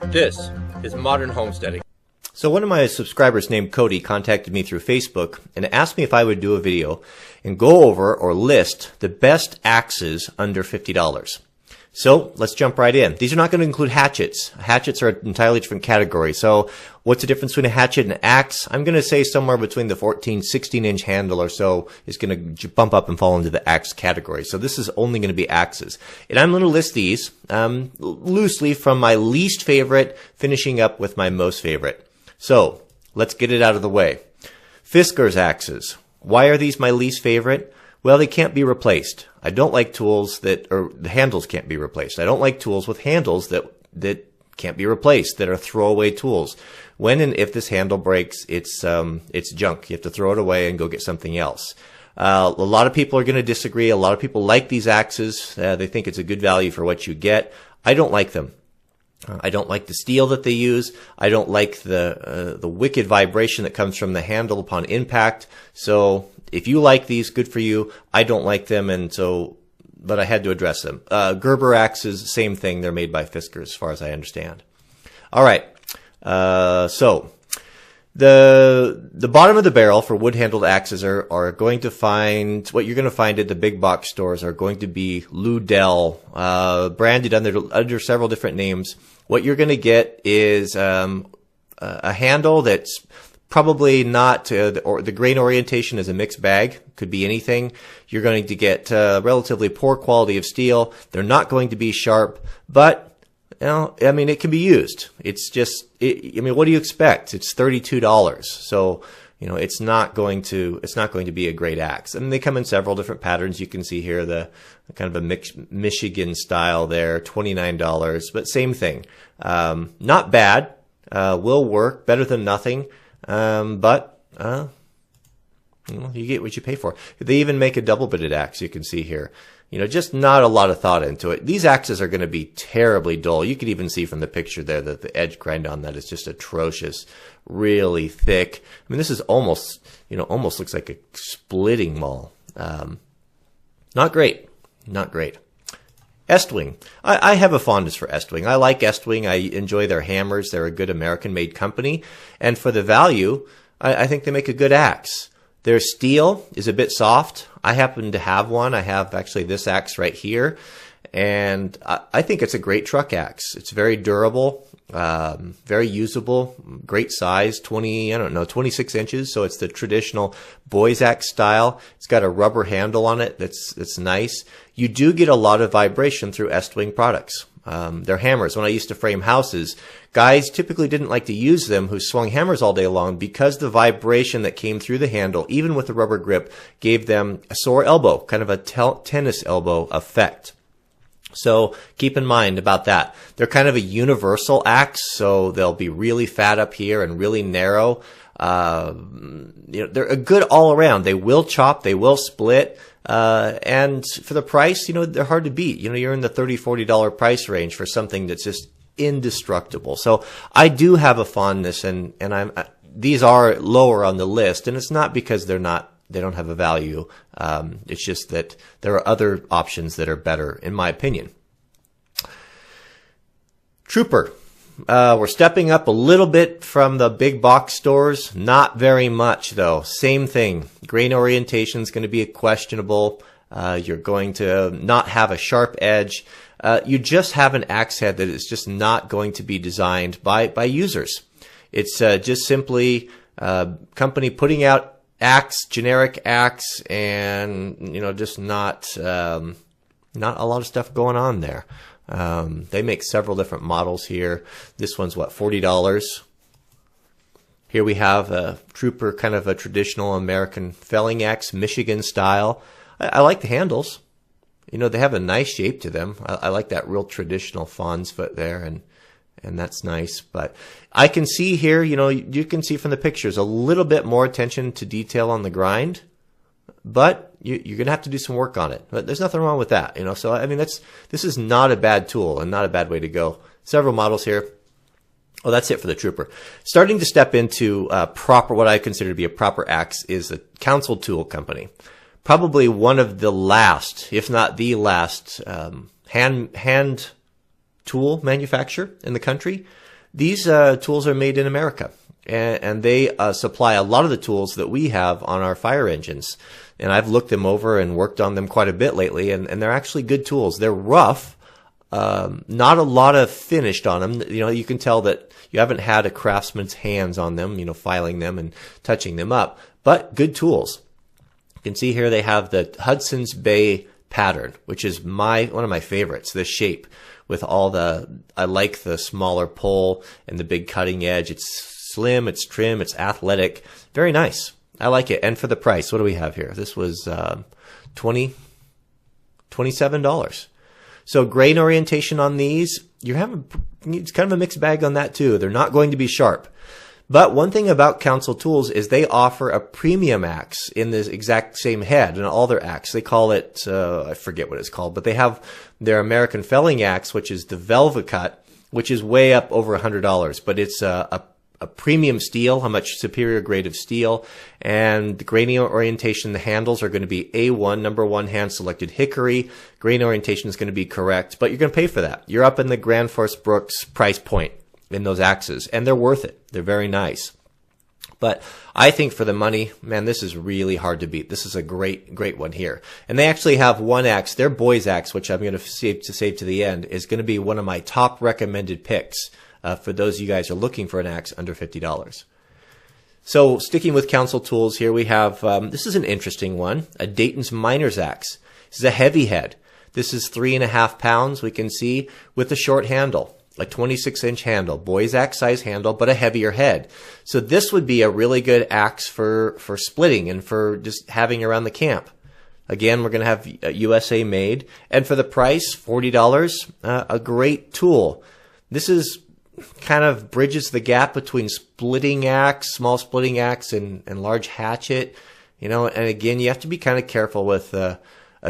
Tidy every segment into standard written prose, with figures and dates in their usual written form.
This is Modern Homesteading. So one of my subscribers named Cody contacted me through Facebook and asked me if I would do a video and go over or list the best axes under $50. So let's jump right in. These are not going to include hatchets. Hatchets are an entirely different category. So what's the difference between a hatchet and an axe? I'm going to say somewhere between the 14, 16-inch handle or so is going to bump up and fall into the axe category. So this is only going to be axes. And I'm going to list these loosely from my least favorite, finishing up with my most favorite. So let's get it out of the way. Fiskars axes. Why are these my least favorite? Well, they can't be replaced. I don't like tools or the handles can't be replaced. I don't like tools with handles that can't be replaced, that are throwaway tools. When and if this handle breaks, it's junk. You have to throw it away and go get something else. A lot of people are going to disagree. A lot of people like these axes. They think it's a good value for what you get. I don't like them. I don't like the steel that they use. I don't like the wicked vibration that comes from the handle upon impact. So if you like these, good for you. I don't like them, but I had to address them. Gerber axes, same thing. They're made by Fiskars, as far as I understand. All right. So the bottom of the barrel for wood-handled axes are going to find, what you're going to find at the big box stores are going to be Dell, branded under several different names. What you're going to get is a handle that's probably not, the grain orientation is a mixed bag. Could be anything. You're going to get relatively poor quality of steel. They're not going to be sharp, but I mean, it can be used. It's just, what do you expect? It's $32. So, it's not going to be a great axe. And they come in several different patterns. You can see here the kind of a Michigan style there, $29, but same thing. Not bad. Will work, better than nothing. But you get what you pay for. They even make a double-bitted axe, you can see here. Just not a lot of thought into it. These axes are going to be terribly dull. You could even see from the picture there that the edge grind on that is just atrocious, really thick. I mean, this is almost looks like a splitting maul. Not great. Not great. Estwing. I have a fondness for Estwing. I like Estwing. I enjoy their hammers. They're a good American-made company. And for the value, I think they make a good axe. Their steel is a bit soft. I happen to have one. I have actually this axe right here. And I think it's a great truck axe. It's very durable, very usable, great size, 26 inches. So it's the traditional boys axe style. It's got a rubber handle on it that's nice. You do get a lot of vibration through Estwing products. Their hammers. When I used to frame houses, guys typically didn't like to use them who swung hammers all day long because the vibration that came through the handle, even with the rubber grip, gave them a sore elbow, kind of a tennis elbow effect. So keep in mind about that. They're kind of a universal axe, so they'll be really fat up here and really narrow. They're a good all around. They will chop, they will split. And for the price, they're hard to beat. You're in the $30, $40 price range for something that's just indestructible. So I do have a fondness, and these are lower on the list, and it's not because they don't have a value. It's just that there are other options that are better, in my opinion. Trooper. We're stepping up a little bit from the big box stores. Not very much, though. Same thing. Grain orientation is going to be questionable. You're going to not have a sharp edge. You just have an axe head that is just not going to be designed by users. It's just simply company putting out generic axe, and just not a lot of stuff going on there. They make several different models here. This one's $40. Here we have a Trooper, kind of a traditional American felling axe, Michigan style. I like the handles. They have a nice shape to them. I like that real traditional fawn's foot there, and that's nice. But I can see here, you can see from the pictures a little bit more attention to detail on the grind, but you're going to have to do some work on it. But there's nothing wrong with that, So I mean, this is not a bad tool and not a bad way to go. Several models here. Oh, that's it for the Trooper. Starting to step into what I consider to be a proper axe is the Council Tool Company. Probably one of the last, if not the last, hand tool manufacturer in the country. These tools are made in America, and they supply a lot of the tools that we have on our fire engines. And I've looked them over and worked on them quite a bit lately, and they're actually good tools. They're rough, not a lot of finished on them. You know, you can tell that you haven't had a craftsman's hands on them, you know, filing them and touching them up, but good tools. You can see here they have the Hudson's Bay pattern, which is one of my favorites, this shape with I like the smaller pole and the big cutting edge. It's slim, it's trim, it's athletic. Very nice. I like it. And for the price, what do we have here? This was $27. So grain orientation on these, it's kind of a mixed bag on that too. They're not going to be sharp. But one thing about Council Tools is they offer a premium axe in this exact same head in all their axe. They call it, I forget what it's called, but they have their American felling axe, which is the Velvet Cut, which is way up over $100. But it's a premium steel, a much superior grade of steel. And the grain orientation, the handles are going to be A1, number 1 hand selected hickory. Grain orientation is going to be correct, but you're going to pay for that. You're up in the Grand Force Brooks price point in those axes, and they're worth it. They're very nice. But I think for the money, man, this is really hard to beat. This is a great one here. And they actually have one axe, their boys axe, which I'm going to save to the end, is going to be one of my top recommended picks for those of you guys who are looking for an axe under $50. So sticking with Council Tools here, we have, this is an interesting one, a Dayton's Miner's Axe. This is a heavy head. This is 3.5 pounds, we can see, with a short handle. A 26-inch handle, boy's axe size handle, but a heavier head. So this would be a really good axe for splitting and for just having around the camp. Again, we're going to have USA made. And for the price, $40, a great tool. This is kind of bridges the gap between splitting axe, small splitting axe, and large hatchet. You know, and again, you have to be kind of careful with a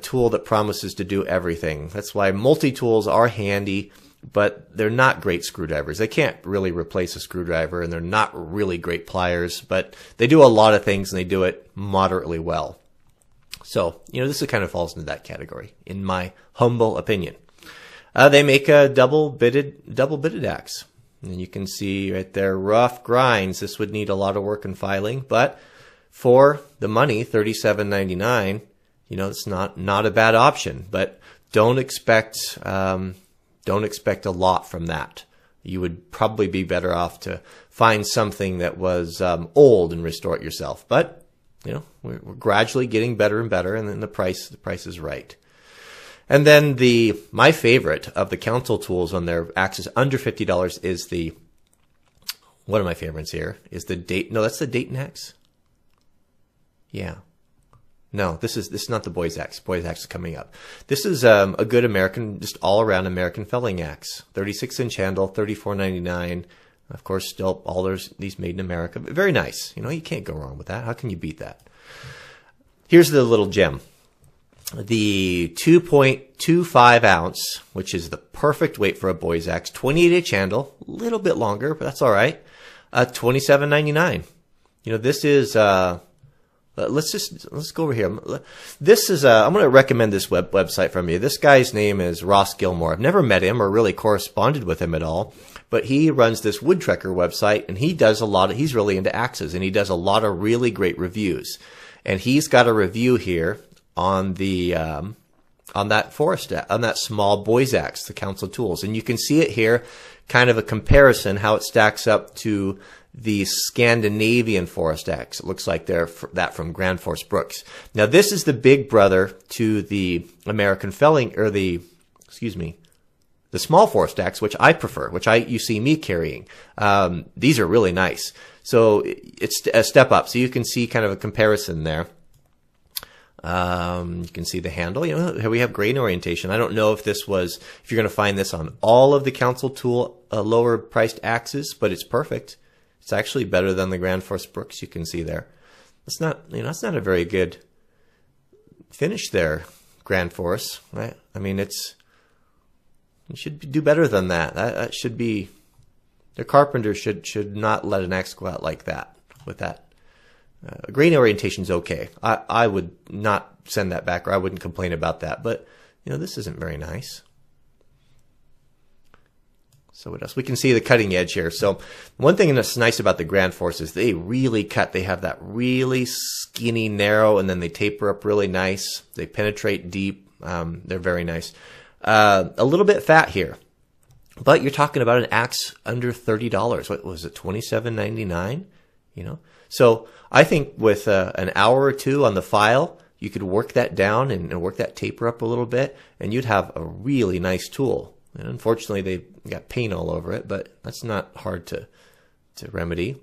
tool that promises to do everything. That's why multi-tools are handy, but they're not great screwdrivers. They can't really replace a screwdriver, and they're not really great pliers, but they do a lot of things, and they do it moderately well. So, you know, this kind of falls into that category, in my humble opinion. They make a double-bitted axe. And you can see right there, rough grinds. This would need a lot of work and filing, but for the money, $37.99, you know, it's not a bad option, but don't expect a lot from that. You would probably be better off to find something that was old and restore it yourself. But you know, we're gradually getting better and better, and then the price is right. And then my favorite of the Council Tools on their axes under $50 is one of my favorites here is the Dayton. No, that's the Dayton axe. Yeah. No, this is not the boys axe. Boys axe is coming up. This is a good American, just all around American felling axe. 36-inch handle, $34.99. Of course, still all these made in America. Very nice. You know, you can't go wrong with that. How can you beat that? Here's the little gem. The 2.25 ounce, which is the perfect weight for a boys axe. 28-inch handle, a little bit longer, but that's all right. $27.99. You know, this is. Let's go over here. This is I'm going to recommend this website from you. This guy's name is Ross Gilmore. I've never met him or really corresponded with him at all, but he runs this woodtrekker website, and he's really into axes, and he does a lot of really great reviews. And he's got a review here on that small boys axe, the Council Tools, and you can see it here, kind of a comparison how it stacks up to the Scandinavian forest axe. It looks like they're that from Grand Force Brooks. Now this is the big brother to the American felling, or the small forest axe, which I prefer, you see me carrying. These are really nice. So it's a step up. So you can see kind of a comparison there. You can see the handle. You know, here we have grain orientation. I don't know if you're going to find this on all of the Council Tool lower priced axes, but it's perfect. It's actually better than the Grand Force Brooks you can see there. It's not a very good finish there, Grand Force, right? I mean, you should do better than that. That should be, their carpenter should not let an axe go out like that, with that. Grain orientation's okay. I would not send that back, or I wouldn't complain about that, but, you know, this isn't very nice. So what else? We can see the cutting edge here. So one thing that's nice about the Grand Force is they really cut. They have that really skinny, narrow, and then they taper up really nice. They penetrate deep. They're very nice. A little bit fat here, but you're talking about an axe under $30. What was it? $27.99. You know. So I think with an hour or two on the file, you could work that down and work that taper up a little bit, and you'd have a really nice tool. And unfortunately, they got paint all over it, but that's not hard to remedy.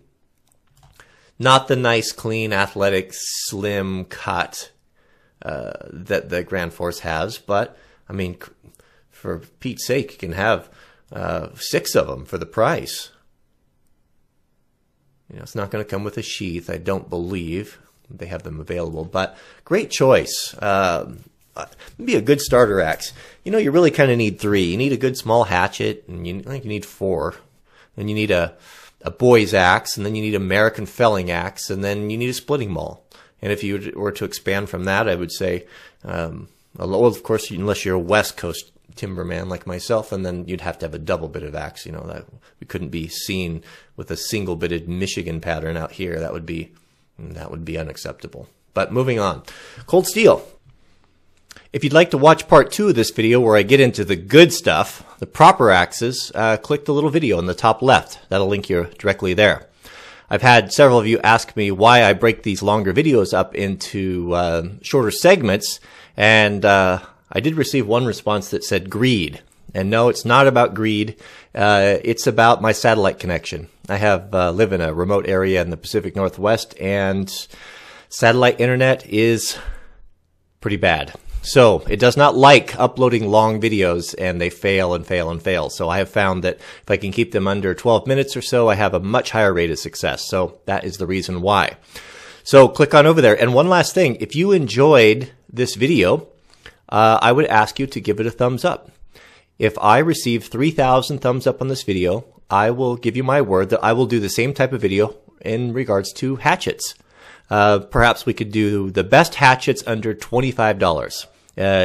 Not the nice, clean, athletic, slim cut that the Grand Force has, but I mean, for Pete's sake, you can have 6 of them for the price. You know, it's not going to come with a sheath, I don't believe. They have them available, but great choice. Be a good starter axe. You know, you really kind of need 3. You need a good small hatchet, and I think you need 4. Then you need a boy's axe, and then you need an American felling axe, and then you need a splitting maul. And if you were to expand from that, I would say, well, of course, unless you're a West Coast timberman like myself, and then you'd have to have a double bitted axe. You know, that we couldn't be seen with a single bitted Michigan pattern out here. That would be unacceptable. But moving on, cold steel. If you'd like to watch part 2 of this video where I get into the good stuff, the proper axes, click the little video in the top left. That'll link you directly there. I've had several of you ask me why I break these longer videos up into shorter segments, and I did receive one response that said greed. And no, it's not about greed. It's about my satellite connection. I live in a remote area in the Pacific Northwest, and satellite internet is pretty bad. So it does not like uploading long videos, and they fail and fail and fail. So I have found that if I can keep them under 12 minutes or so, I have a much higher rate of success. So that is the reason why. So click on over there. And one last thing, if you enjoyed this video, I would ask you to give it a thumbs up. If I receive 3,000 thumbs up on this video, I will give you my word that I will do the same type of video in regards to hatchets. Perhaps we could do the best hatchets under $25.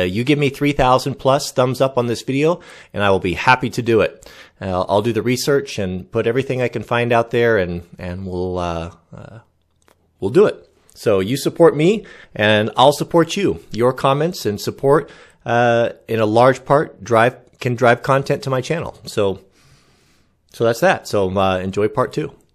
You give me 3,000 plus thumbs up on this video, and I will be happy to do it. I'll do the research and put everything I can find out there, and we'll do it. So you support me, and I'll support you. Your comments and support, in a large part, can drive content to my channel. So that's that. So enjoy part 2.